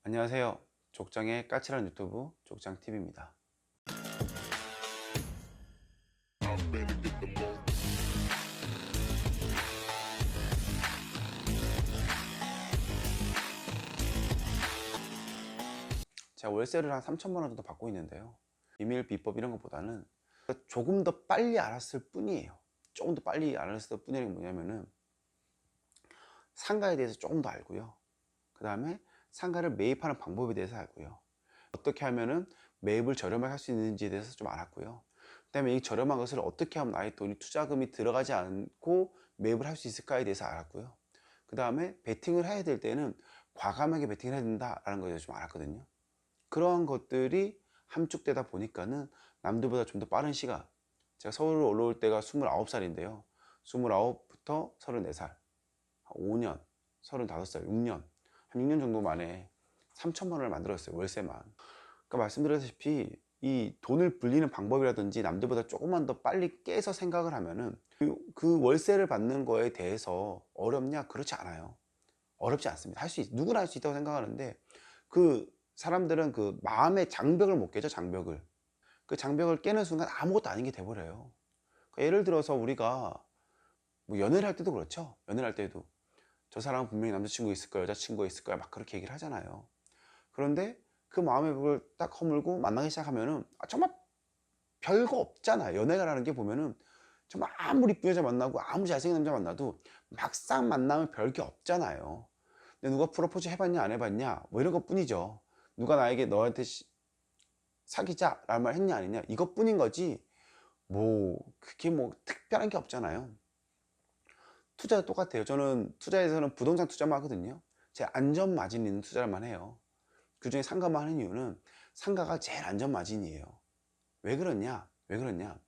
안녕하세요. 족장의 까칠한 유튜브 족장TV입니다. 제가 월세를 한 3천만 원 정도 받고 있는데요. 비밀 비법 이런 것보다는 조금 더 빨리 알았을 뿐이에요. 조금 더 빨리 알았을 뿐이라는 게 뭐냐면은 상가에 대해서 조금 더 알고요. 그 다음에 상가를 매입하는 방법에 대해서 알고요. 어떻게 하면은 매입을 저렴하게 할 수 있는지에 대해서 좀 알았고요. 그 다음에 이 저렴한 것을 어떻게 하면 나의 돈이 투자금이 들어가지 않고 매입을 할 수 있을까에 대해서 알았고요. 그 다음에 베팅을 해야 될 때는 과감하게 베팅을 해야 된다라는 거에 대해서 좀 알았거든요. 그러한 것들이 함축되다 보니까는 남들보다 좀 더 빠른 시간, 제가 서울 올라올 때가 29살인데요 29부터 34살 5년, 35살, 6년 한 6년 정도 만에 3천만 원을 만들었어요. 월세만. 그러니까 말씀드렸다시피 이 돈을 불리는 방법이라든지 남들보다 조금만 더 빨리 깨서 생각을 하면은 그 월세를 받는 거에 대해서 어렵냐? 그렇지 않아요. 어렵지 않습니다. 누구나 할 수 있다고 생각하는데 그 사람들은 그 마음의 장벽을 못 깨죠. 장벽을. 그 장벽을 깨는 순간 아무것도 아닌 게 돼버려요. 그러니까 예를 들어서 우리가 뭐 연애를 할 때도 그렇죠. 연애를 할 때도 저 사람은 분명히 남자친구 있을 거야, 여자친구가 있을 거야, 막 그렇게 얘기를 하잖아요. 그런데 그 마음의 벽을 딱 허물고 만나기 시작하면은 정말 별거 없잖아요. 연애라는 게 보면은 정말 아무리 이쁜 여자 만나고 아무리 잘생긴 남자 만나도 막상 만나면 별게 없잖아요. 근데 누가 프로포즈 해봤냐 안 해봤냐 뭐 이런 것 뿐이죠. 누가 나에게 너한테 사귀자 라는 말 했냐 안 했냐 이것 뿐인 거지 뭐 그게 뭐 특별한 게 없잖아요. 투자도 똑같아요. 저는 투자에서는 부동산 투자만 하거든요. 제 안전 마진 있는 투자만 해요. 그 중에 상가만 하는 이유는 상가가 제일 안전 마진이에요. 왜 그러냐? 왜 그러냐?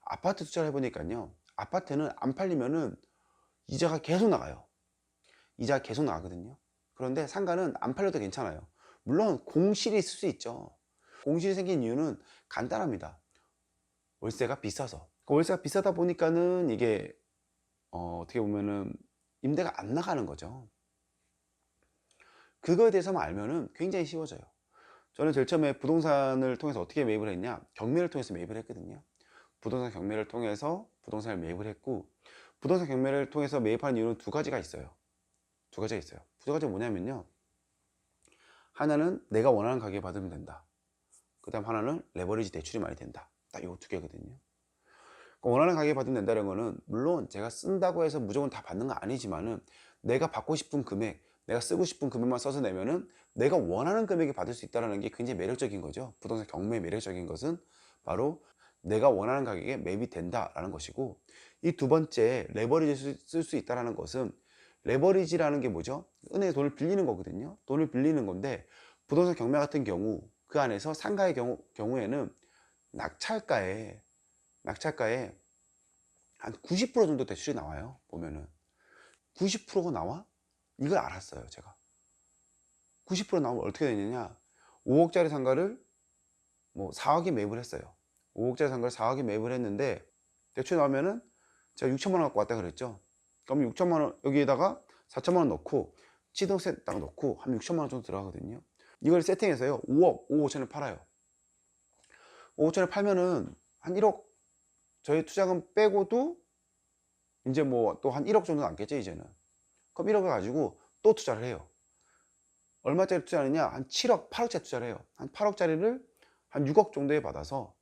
아파트 투자를 해보니까요. 아파트는 안 팔리면은 이자가 계속 나가요. 이자가 계속 나가거든요. 그런데 상가는 안 팔려도 괜찮아요. 물론 공실이 있을 수 있죠. 공실이 생긴 이유는 간단합니다. 월세가 비싸서. 월세가 비싸다 보니까는 이게 어떻게 보면은 임대가 안 나가는 거죠. 그거에 대해서만 알면은 굉장히 쉬워져요. 저는 제일 처음에 부동산을 통해서 어떻게 매입을 했냐? 경매를 통해서 매입을 했거든요. 부동산 경매를 통해서 부동산을 매입을 했고, 부동산 경매를 통해서 매입하는 이유는 두 가지가 있어요. 두 가지가 있어요. 두 가지가 뭐냐면요. 하나는 내가 원하는 가격에 받으면 된다. 그 다음 하나는 레버리지 대출이 많이 된다. 딱 이 두 개거든요. 원하는 가격에 받으면 된다는 거는 물론 제가 쓴다고 해서 무조건 다 받는 건 아니지만은 내가 받고 싶은 금액, 내가 쓰고 싶은 금액만 써서 내면은 내가 원하는 금액에 받을 수 있다는 게 굉장히 매력적인 거죠. 부동산 경매의 매력적인 것은 바로 내가 원하는 가격에 매입이 된다라는 것이고, 이 두 번째 레버리지를 쓸 수 있다는 것은 레버리지라는 게 뭐죠? 은행에 돈을 빌리는 거거든요. 돈을 빌리는 건데 부동산 경매 같은 경우 그 안에서 상가의 경우에는 낙찰가에 한 90% 정도 대출이 나와요. 보면은 90%가 나와? 이걸 알았어요. 제가 90% 나오면 어떻게 되느냐, 5억짜리 상가를 뭐 4억에 매입을 했어요. 5억짜리 상가를 4억에 매입을 했는데 대출 나오면은 제가 6천만 원 갖고 왔다 그랬죠. 그럼 6천만 원 여기에다가 4천만 원 넣고 취등세 딱 넣고 한 6천만 원 정도 들어가거든요. 이걸 세팅해서요 5억 5억 5천에 팔아요. 5억 5천에 팔면은 한 1억, 저희 투자금 빼고도 이제 뭐 또 한 1억 정도 남겠죠 이제는. 그럼 1억을 가지고 또 투자를 해요. 얼마짜리 투자하느냐, 한 7억 8억짜리 투자를 해요. 한 8억짜리를 한 6억 정도에 받아서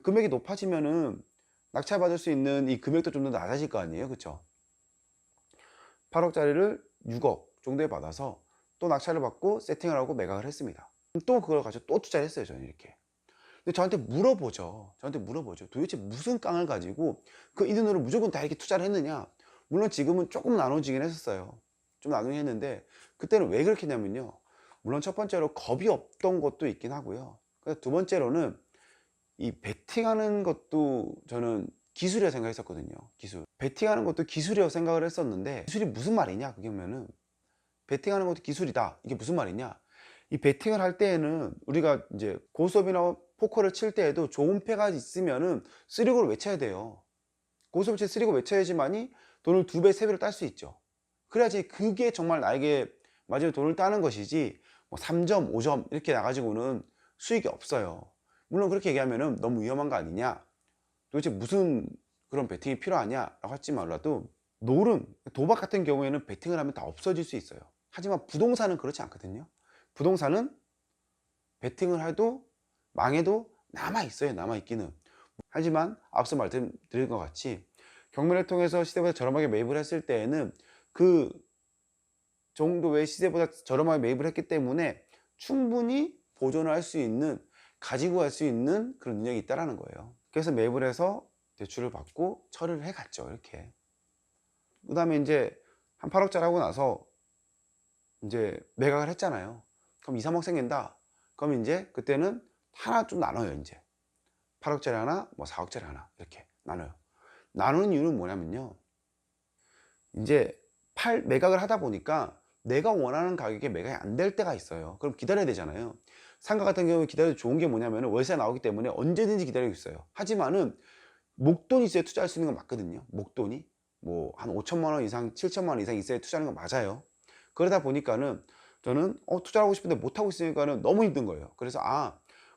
금액이 높아지면은 낙찰받을 수 있는 이 금액도 좀 더 낮아질 거 아니에요, 그쵸? 8억짜리를 6억 정도에 받아서 또 낙찰을 받고 세팅을 하고 매각을 했습니다. 또 그걸 가지고 또 투자를 했어요, 저는 이렇게. 근데 저한테 물어보죠. 도대체 무슨 깡을 가지고 이 돈으로 무조건 다 이렇게 투자를 했느냐? 물론 지금은 조금 나눠지긴 했었어요. 좀 나누긴 했는데 그때는 왜 그렇게 했냐면요. 물론 첫 번째로 겁이 없던 것도 있긴 하고요. 그래서 두 번째로는 이 베팅하는 것도 저는 기술이라고 생각했었거든요. 기술. 베팅하는 것도 기술이라고 생각을 했었는데 기술이 무슨 말이냐? 그게 보면은 베팅하는 것도 기술이다. 이게 무슨 말이냐? 이 베팅을 할 때에는 우리가 이제 고스톱이나 포커를 칠 때에도 좋은 패가 있으면은 쓰리고를 외쳐야 돼요. 고스톱을 칠 쓰리고 외쳐야지만이 돈을 2배, 3배를 딸 수 있죠. 그래야지 그게 정말 나에게 맞으면 돈을 따는 것이지, 뭐 3점, 5점 이렇게 나가지고는 수익이 없어요. 물론 그렇게 얘기하면은 너무 위험한 거 아니냐, 도대체 무슨 그런 베팅이 필요하냐 라고 할지 몰라도, 롤은, 도박 같은 경우에는 베팅을 하면 다 없어질 수 있어요. 하지만 부동산은 그렇지 않거든요. 부동산은 베팅을 해도 망해도 남아있어요. 남아있기는. 하지만 앞서 말씀드린 것 같이 경매를 통해서 시세보다 저렴하게 매입을 했을 때에는 그 정도의 시세보다 저렴하게 매입을 했기 때문에 충분히 보존을 할 수 있는, 가지고 갈 수 있는 그런 능력이 있다는 거예요. 그래서 매입을 해서 대출을 받고 처리를 해 갔죠. 이렇게. 그 다음에 이제 한 8억짜리 하고 나서 이제 매각을 했잖아요. 그럼 2, 3억 생긴다. 그럼 이제 그때는 하나 좀 나눠요. 이제 8억짜리 하나, 뭐 4억짜리 하나 이렇게 나눠요. 나누는 이유는 뭐냐면요, 이제 매각을 하다 보니까 내가 원하는 가격에 매각이 안 될 때가 있어요. 그럼 기다려야 되잖아요. 상가 같은 경우에 기다려도 좋은 게 뭐냐면 월세 나오기 때문에 언제든지 기다리고 있어요. 하지만은 목돈이 있어야 투자할 수 있는 건 맞거든요. 목돈이 뭐 한 5천만 원 이상, 7천만 원 이상 있어야 투자하는 건 맞아요. 그러다 보니까는 저는 투자하고 싶은데 못 하고 있으니까는 너무 힘든 거예요. 그래서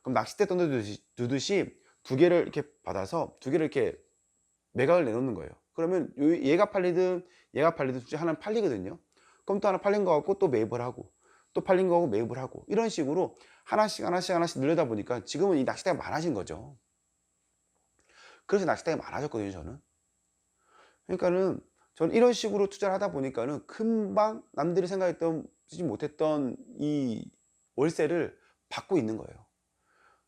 그럼 낚싯대 던져두듯이 두 개를 이렇게 받아서 두 개를 이렇게 매각을 내놓는 거예요. 그러면 얘가 팔리든 얘가 팔리든 둘 중 하나는 팔리거든요. 그럼 또 하나 팔린 거 갖고 또 매입을 하고, 또 팔린 거 하고 매입을 하고, 이런 식으로 하나씩 하나씩 하나씩 늘려다 보니까 지금은 이 낚싯대가 많아진 거죠. 그래서 낚싯대가 많아졌거든요, 저는. 그러니까는 저는 이런 식으로 투자를 하다 보니까는 금방 남들이 생각했던, 쓰지 못했던 이 월세를 받고 있는 거예요.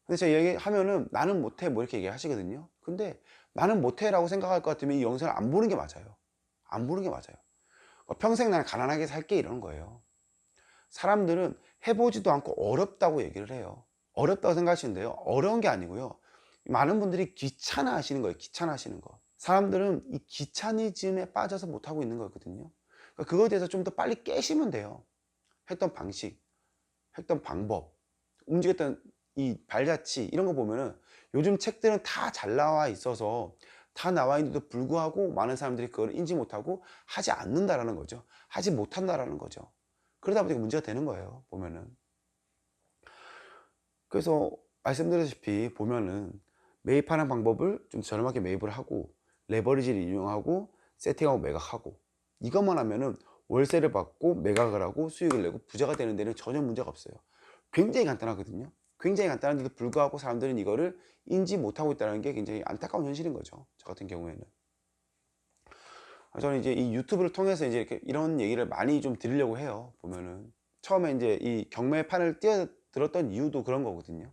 근데 제가 얘기하면은 나는 못해 뭐 이렇게 얘기하시거든요. 근데 나는 못해 라고 생각할 것 같으면 이 영상을 안 보는 게 맞아요. 안 보는 게 맞아요. 평생 나는 가난하게 살게 이러는 거예요. 사람들은 해보지도 않고 어렵다고 얘기를 해요. 어렵다고 생각하시는데요, 어려운 게 아니고요, 많은 분들이 귀찮아 하시는 거예요. 귀찮아 하시는 거. 사람들은 이 귀차니즘에 빠져서 못하고 있는 거거든요. 그러니까 그거에 대해서 좀 더 빨리 깨시면 돼요. 했던 방식, 했던 방법, 움직였던 이 발자취, 이런 거 보면은 요즘 책들은 다 잘 나와 있어서, 다 나와 있는데도 불구하고 많은 사람들이 그걸 인지 못하고 하지 않는다라는 거죠. 하지 못한다라는 거죠. 그러다 보니까 문제가 되는 거예요, 보면은. 그래서 말씀드렸다시피 보면은 매입하는 방법을 좀 저렴하게 매입을 하고, 레버리지를 이용하고, 세팅하고 매각하고, 이것만 하면은 월세를 받고 매각을 하고 수익을 내고 부자가 되는 데는 전혀 문제가 없어요. 굉장히 간단하거든요. 굉장히 간단한데도 불구하고 사람들은 이거를 인지 못하고 있다는 게 굉장히 안타까운 현실인 거죠. 저 같은 경우에는. 저는 이제 이 유튜브를 통해서 이제 이런 얘기를 많이 좀 드리려고 해요. 보면은 처음에 이제 이 경매판을 뛰어들었던 이유도 그런 거거든요.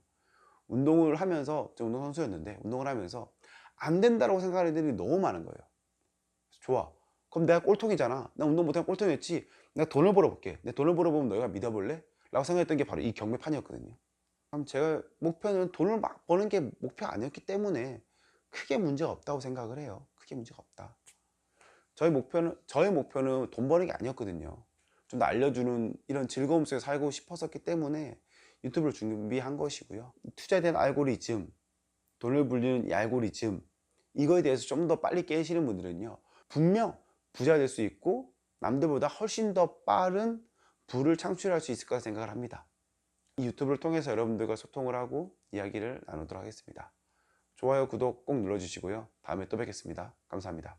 운동을 하면서, 저 운동선수였는데 운동을 하면서 안 된다고 생각하는 애들이 너무 많은 거예요. 좋아, 그럼 내가 꼴통이잖아, 나 운동 못하면 꼴통이었지, 내가 돈을 벌어볼게, 내 돈을 벌어보면 너희가 믿어볼래? 라고 생각했던 게 바로 이 경매판이었거든요. 그럼 제가 목표는 돈을 막 버는 게 목표 아니었기 때문에 크게 문제가 없다고 생각을 해요. 크게 문제가 없다. 저의 목표는 돈 버는 게 아니었거든요. 좀 더 알려주는 이런 즐거움 속에 살고 싶었었기 때문에 유튜브를 준비한 것이고요. 투자에 대한 알고리즘, 돈을 불리는 이 알고리즘, 이거에 대해서 좀 더 빨리 깨시는 분들은요, 분명 부자 될 수 있고 남들보다 훨씬 더 빠른 부를 창출할 수 있을 거라 생각을 합니다. 이 유튜브를 통해서 여러분들과 소통을 하고 이야기를 나누도록 하겠습니다. 좋아요, 구독 꼭 눌러주시고요. 다음에 또 뵙겠습니다. 감사합니다.